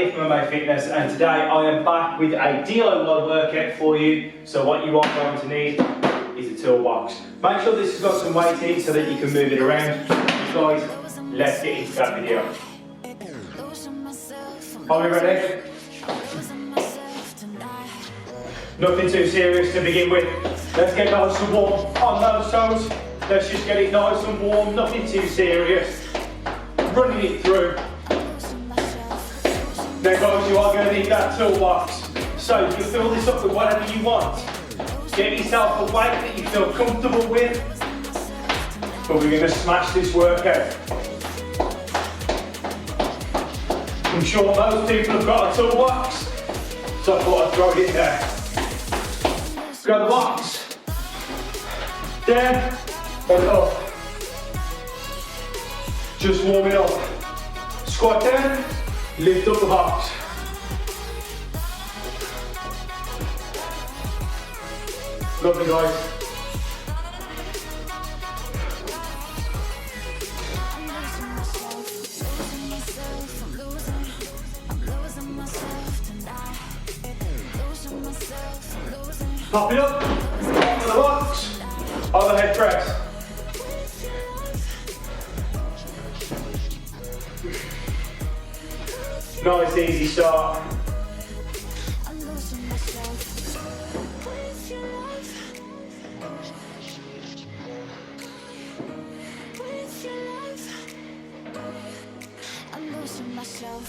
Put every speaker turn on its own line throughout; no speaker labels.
Jay here from MMA Fitness, and today I am back with a DIY workout for you. So what you are going to need is a toolbox. Make sure this has got some weight in so that you can move it around. Guys, let's get into that video. Are we ready? Nothing too serious to begin with. Let's get nice and warm on those toes. Let's just get it nice and warm, nothing too serious. Running it through. Now guys, you are going to need that toolbox. So you can fill this up with whatever you want. Get yourself a weight that you feel comfortable with. But we're going to smash this workout. I'm sure most people have got a toolbox, so I thought I'd throw it in there. Grab the box. Down and up. Just warm it up. Squat down. Lift up the box. Lovely guys. Pop it up, onto the box, overhead press. Nice easy start.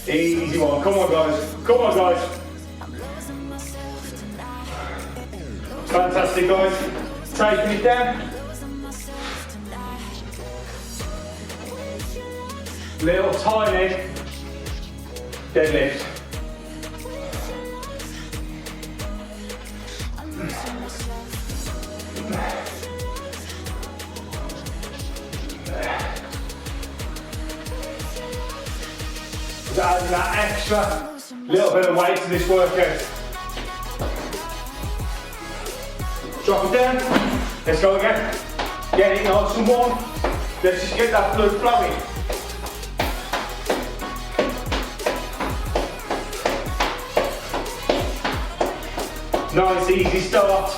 Easy one, come on guys, come on guys. Fantastic guys, taking it down. Little tiny deadlift. Just adding that extra little bit of weight to this workout. Drop it down. Let's go again. Get it nice and warm. Let's just get that blood flowing. Nice easy start.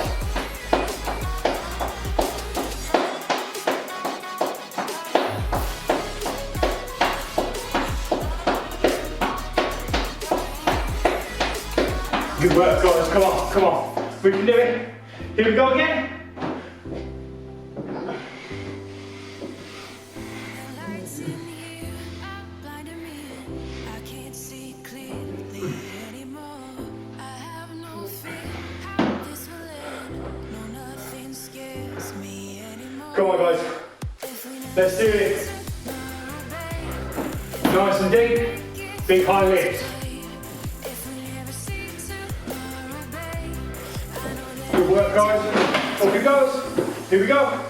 Good work guys, come on, come on. We can do it. Here we go again. Come on guys, let's do this. Nice and deep, big high lift. Good work guys, up it goes, here we go.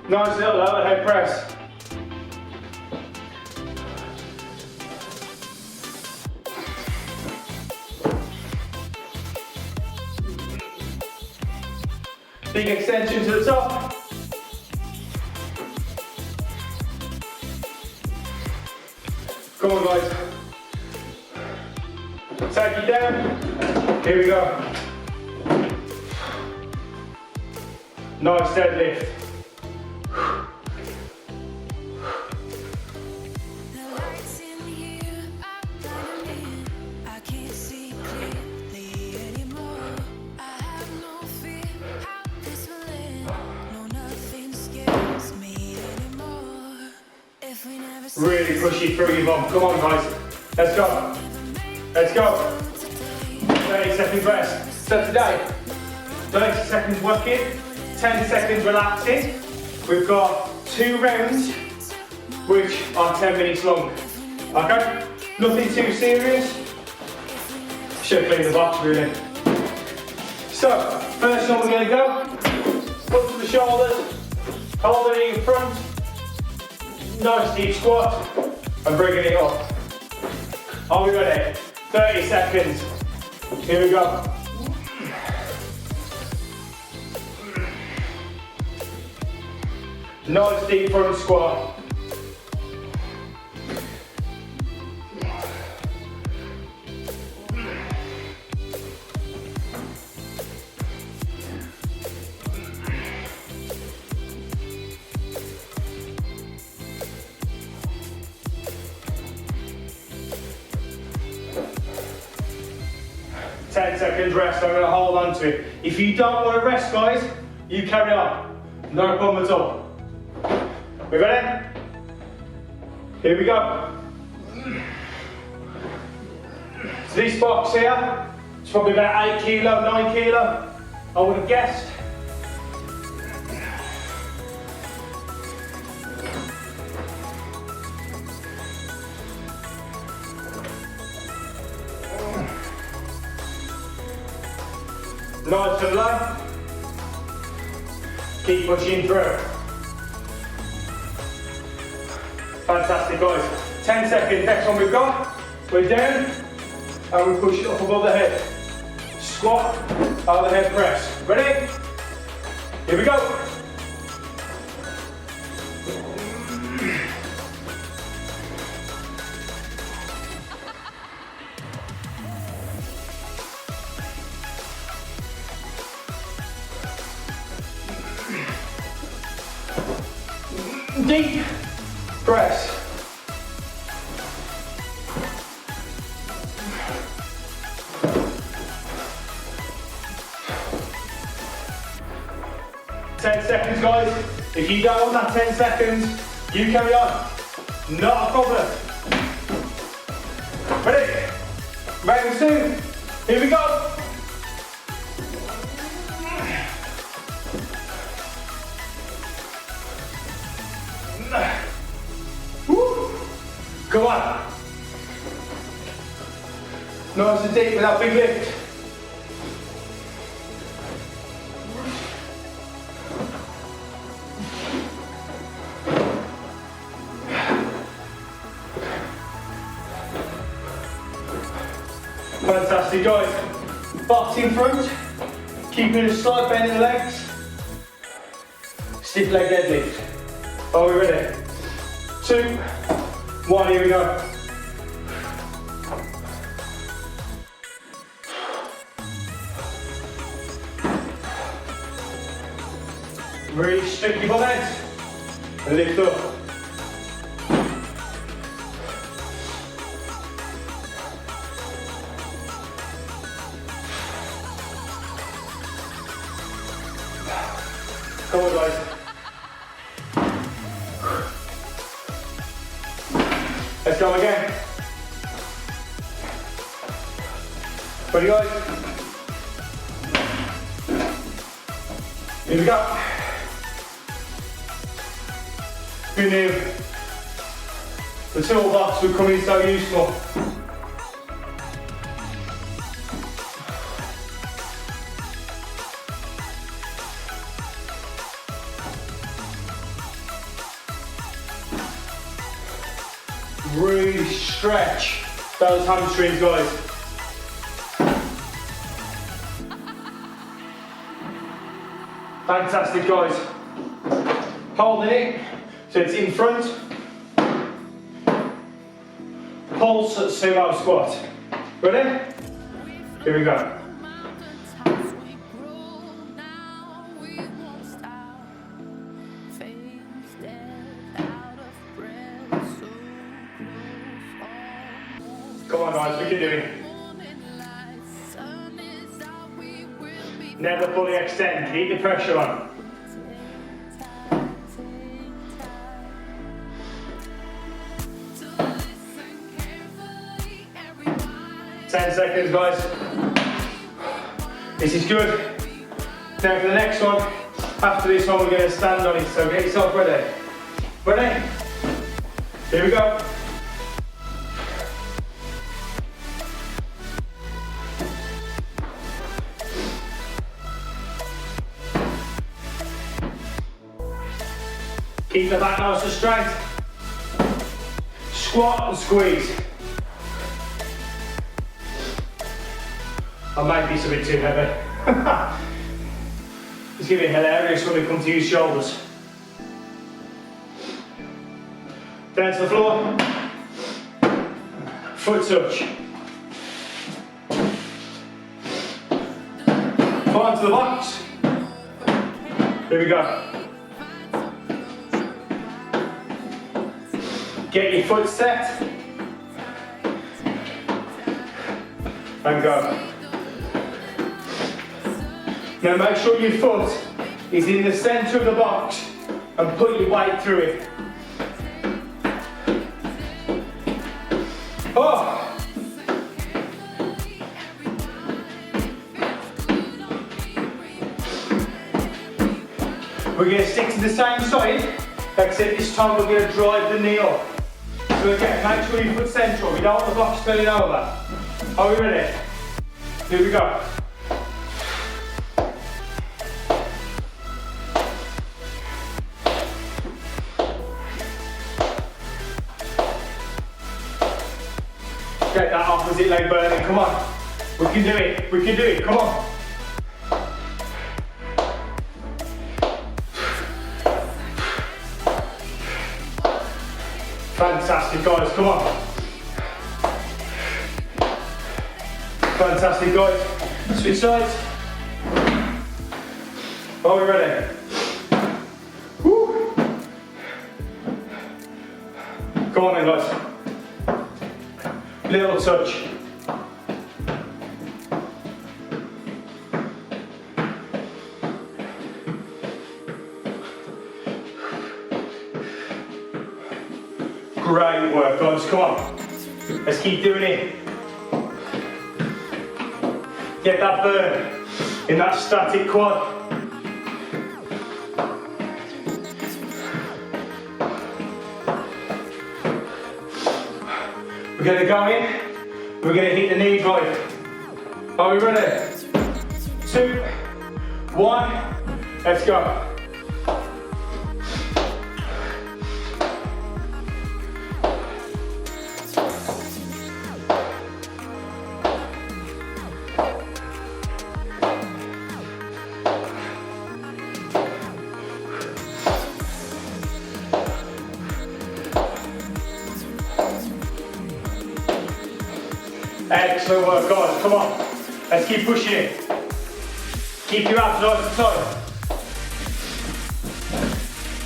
Nice little overhead press. Big extension to the top. Come on guys. Take it down. Here we go. Nice deadlift. Really push it through your bum. Come on guys. Let's go. Let's go. 30 seconds rest. So today, 30 seconds working, 10 seconds relaxing. We've got 2 rounds, which are 10 minutes long. Okay? Nothing too serious. Should clean the box really. So, first one we're going to go. Up to the shoulders. Hold it in front. Nice deep squat. And bringing it up. Are we ready? 30 seconds. Here we go. Nice deep front squat. 10 seconds rest, I'm going to hold on to it. If you don't want to rest, guys, you carry on. No problem at all. We ready? Here we go. So this box here, it's probably about 8 kilo, 9 kilo, I would have guessed. Nice and low. Keep pushing through. Fantastic, guys. 10 seconds, next one we've got. We're down, and we push it up above the head. Squat, overhead press. Ready? Here we go. Deep press. Ten seconds, guys. If you don't want that 10 seconds, you carry on. Not a problem. Ready? Round two. Here we go. Come on. Nice and deep with that big lift. Fantastic, guys. Box in front, keeping a slight bend in the legs. Stiff leg deadlift. Are we ready? 2, 1, here we go. Really stick your legs and lift up. Come on, guys. Let's go again. Ready, guys? Here we go. Who knew the toolbox would come in so useful? Really stretch those hamstrings, guys. Fantastic, guys. Holding it so it's in front. Pulse at sumo squat. Ready? Here we go. Come on, guys, we can do it. Never fully extend, keep the pressure on. Ten seconds, guys. This is good. Now for the next one, after this one we're going to stand on it, so get yourself ready. Ready? Here we go. Keep the back nice and straight. Squat and squeeze. I might be a bit too heavy. It's going to be hilarious when we come to use shoulders. Down to the floor. Foot touch. Come on to the box. Here we go. Get your foot set. And go. Now make sure your foot is in the centre of the box and put your weight through it. Oh! We're going to stick to the same side, except this time we're going to drive the knee up. So again, make sure your foot's central. We don't want the box spilling over. Are we ready? Here we go. Get that opposite leg burning, come on. We can do it, we can do it, come on. Fantastic guys, come on. Fantastic guys. Switch sides. Are we ready? Woo. Come on then guys. Little touch. Great work guys, come on. Let's keep doing it. Get that burn in that static quad. We're going to go in, we're going to hit the knee drive. Are we ready? 2, 1, let's go. Excellent work guys, come on. Let's keep pushing it. Keep your abs nice and tight.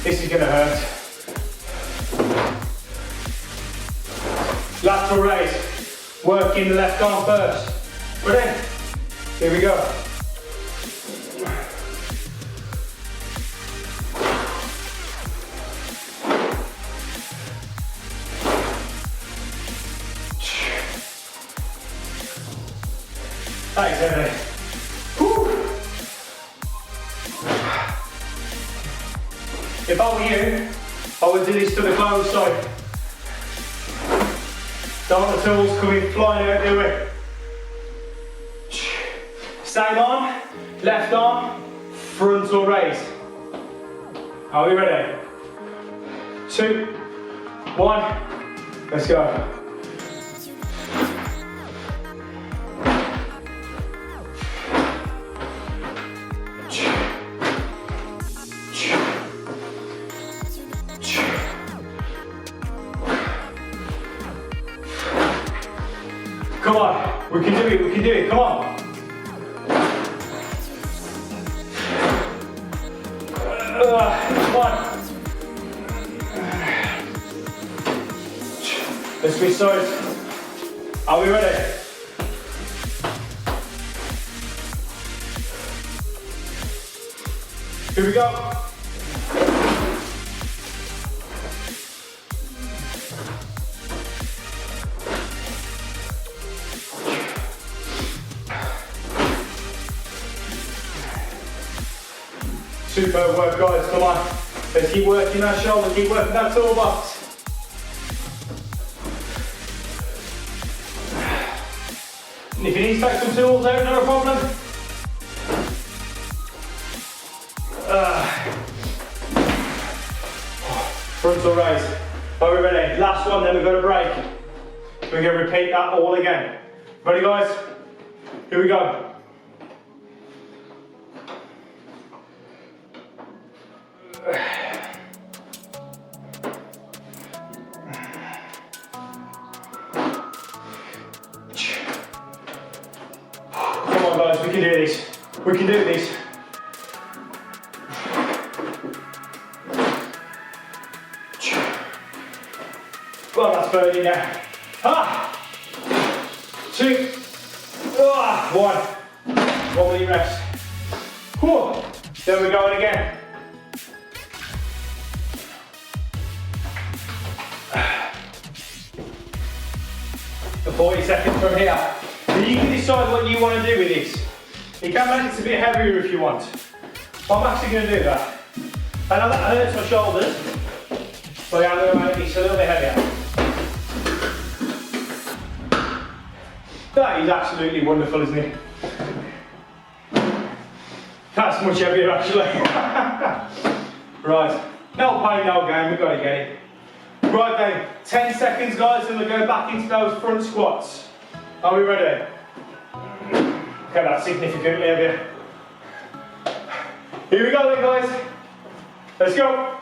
This is going to hurt. Lateral raise. Working the left arm first. Ready? Here we go. Thanks, Emily. If I were you, I would do this to the close side. Don't want the tools coming flying out, do we? Same arm, left arm, frontal raise. Are we ready? 2, 1, let's go. Come on, we can do it, come on. One. Let's switch sides. Are we ready? Here we go. Superb work guys, come on. Let's keep working that shoulder, keep working that toolbox. And if you need to take some tools out, not a problem. Frontal raise. Are we ready? Last one, then we've got a break. We're going to repeat that all again. Ready guys? Here we go. Come on guys, we can do this. We can do this. Well, that's burning now. 2, 1. 1 minute rest. Whew. Then we're going again. For 40 seconds from here. So you can decide what you want to do with this. You can make it a bit heavier if you want. But I'm actually going to do that. I know that hurts my shoulders, but I'm going to make this a little bit heavier. That is absolutely wonderful, isn't it? That's much heavier actually. Right, no pain, no gain, we've got to get it. Right then, 10 seconds guys, and we'll go back into those front squats. Are we ready? Okay, that's significantly heavier. Here we go then guys. Let's go.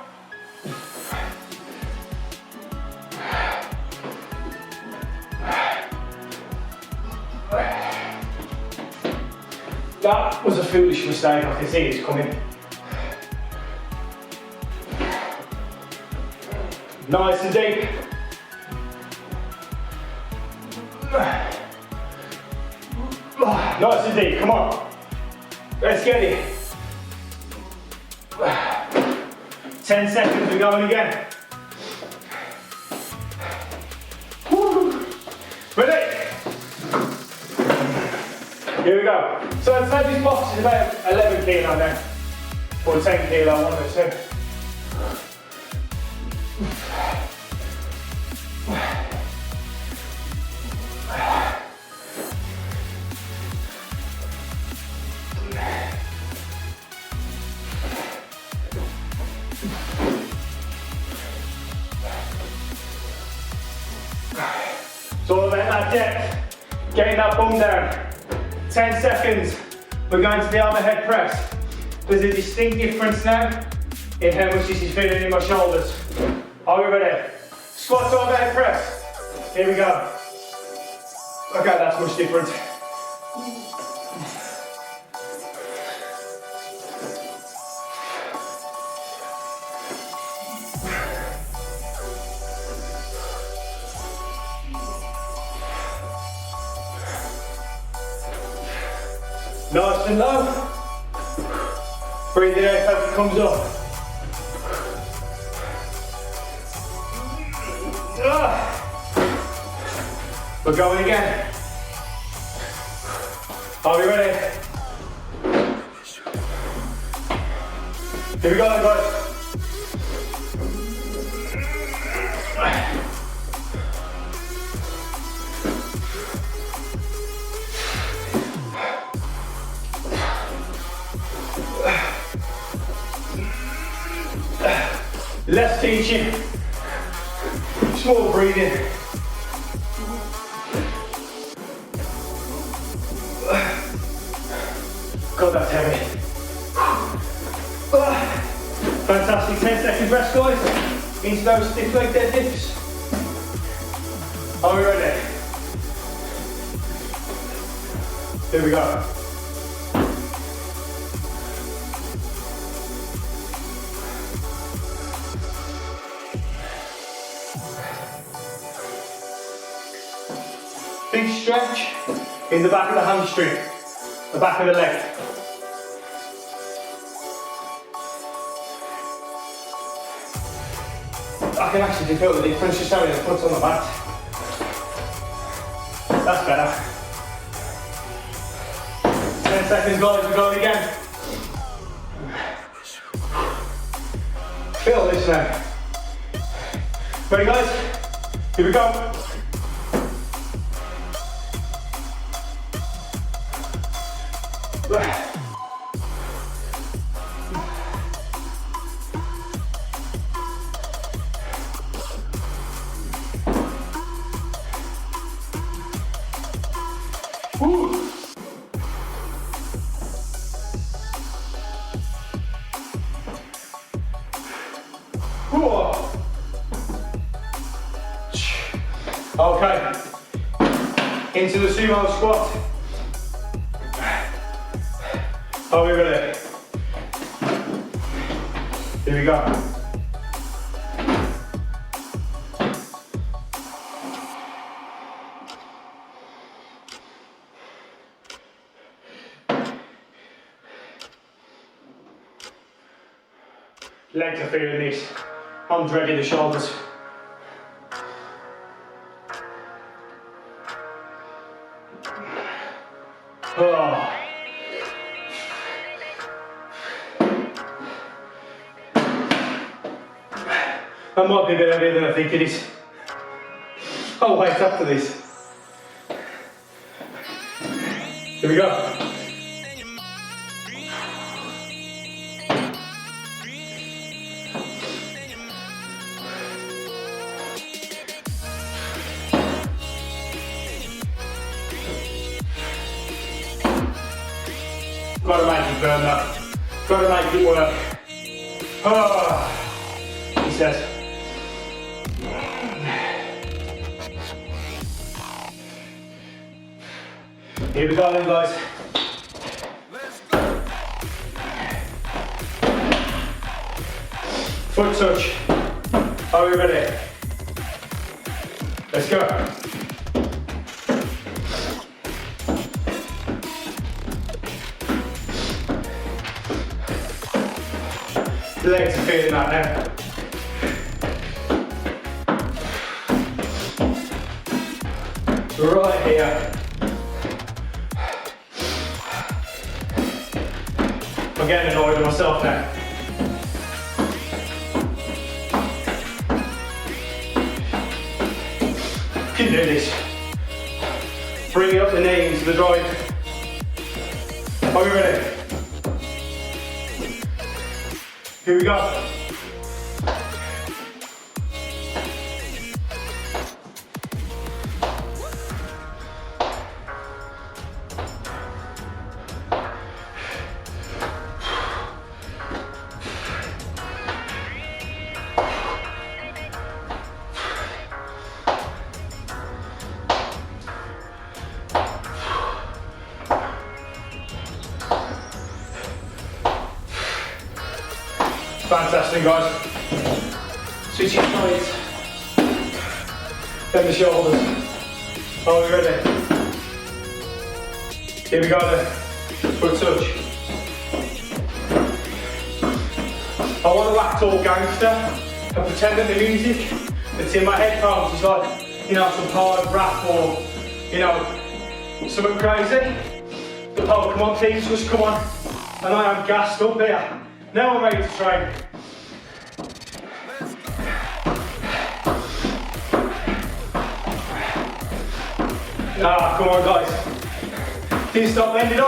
That was a foolish mistake, I can see it's coming. Nice and deep. Nice and deep, come on. Let's get it. 10 seconds, we're going again. Woo. Ready? Here we go. So I'd say this box is about 11 kilo now, or 10 kilo, one of the two. It's all about that depth, getting that bum down. 10 seconds, we're going to the overhead press. There's a distinct difference now in how much this is feeling in my shoulders. Are we ready? Squat to overhead press. Here we go. Okay, that's much different. Nice and low. Breathe it out as it comes up. We're going again. Are we ready? Here we go then guys. Less teaching, small breathing. God, that's heavy. Fantastic, 10 seconds rest guys, into those stiff leg deadlifts. Are we ready? Here we go. Big stretch in the back of the hamstring, the back of the leg. I can actually feel the difference just having a foot on the mat. That's better. 10 seconds guys, we're going again. Feel this now. Ready guys? Here we go. Okay, into the sumo squat. Are we ready? Here we go. Legs are feeling this. I'm dreading the shoulders. Oh. That might be a bit heavier than I think it is. I'll wait after this. Here we go. Gotta make it burn that. Gotta make it work. Oh, he says. Here we go then, guys. Foot touch. Are we ready? Let's go. The legs are feeling that now. Right here. I'm getting annoyed with myself now. Can do this. Bring up the knee into the drive. Are we ready? Here we go. Fantastic, guys. Switching sides. Then the shoulders. Are we ready? Here we go then. Foot touch. I want to act all gangster and pretend that the music that's in my headphones is like, you know, some hard rap or, you know, something crazy. The Pokemon theme's just come on and I am gassed up here. Now I'm ready to train. Ah, come on guys. Didn't stop then, did I?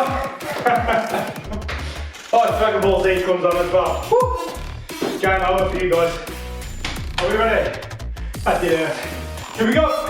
Oh, Dragon Ball Z comes on as well. Woo! Game over for you guys. Are we ready? That's it. Here we go.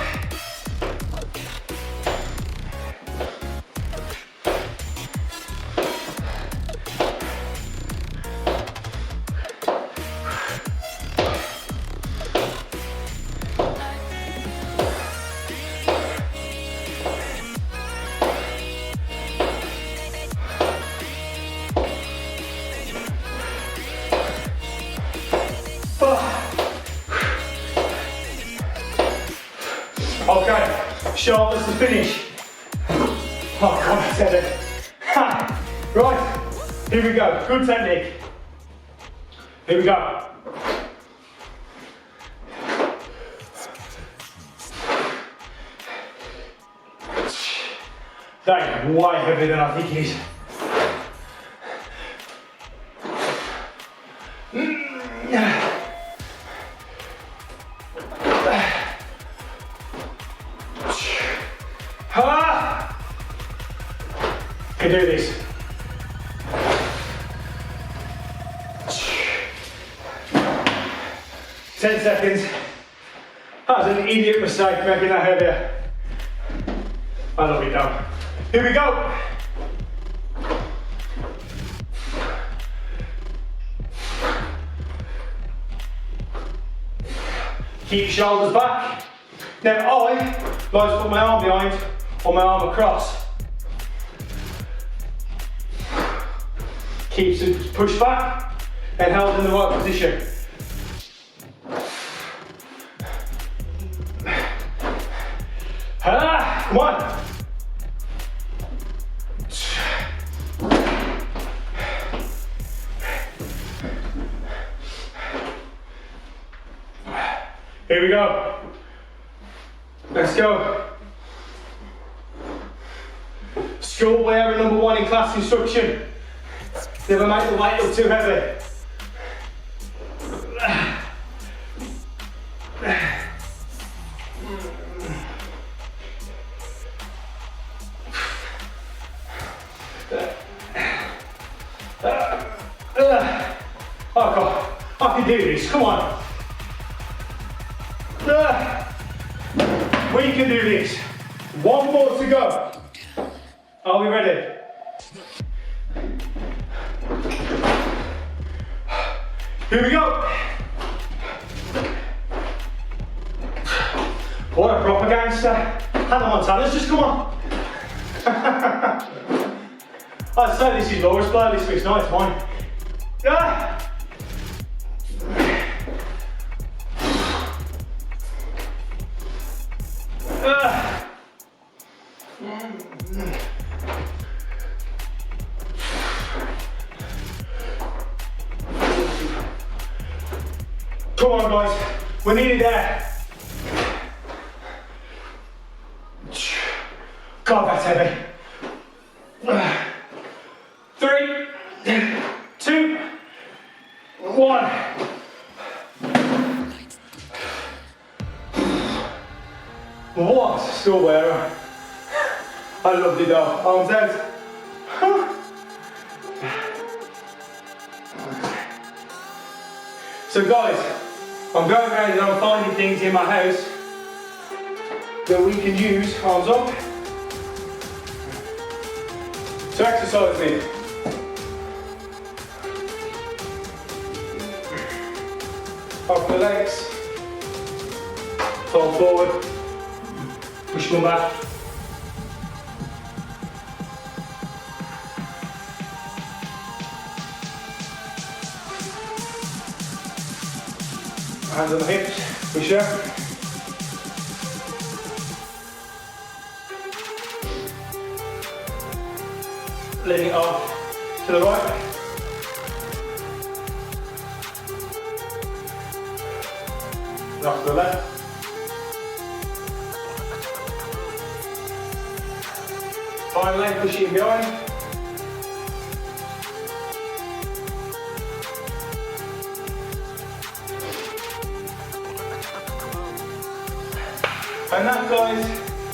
Okay, shoulders to finish. Oh God, I said it. Ha. Right, here we go. Good technique. Here we go. That is way heavier than I think it is. Can do this. 10 seconds. That was an idiot mistake making that heavier. I love it now. Here we go. Keep shoulders back. Now I like to put my arm behind or my arm across. Keeps it pushed back and held in the right position. Come on. Here we go. Let's go. Schoolwear number 1 in class instruction. Never make the weight look too heavy. Oh God, I can do this, come on. We can do this. 1 more to go. Are we ready? Here we go. What a proper gangster. Hannah Montana's just come on. I'd say this is Laura's playlist, but it's not, it's mine. Come on guys, we're nearly there. God, that's heavy. 3, 2, 1. What a schoolwear. I loved it though, arms out. So guys, I'm going around and I'm finding things in my house that we can use, arms up, to exercise with. Open the legs, fold forward, push them back. Hands on the hips, push up. Leaning off to the right. Off to the left. Finally, push it behind. And that, guys,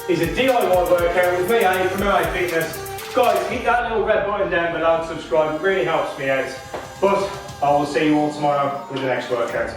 is a DIY workout with me, from MA Fitness. Guys, hit that little red button down below and subscribe, it really helps me out. But I will see you all tomorrow with the next workout.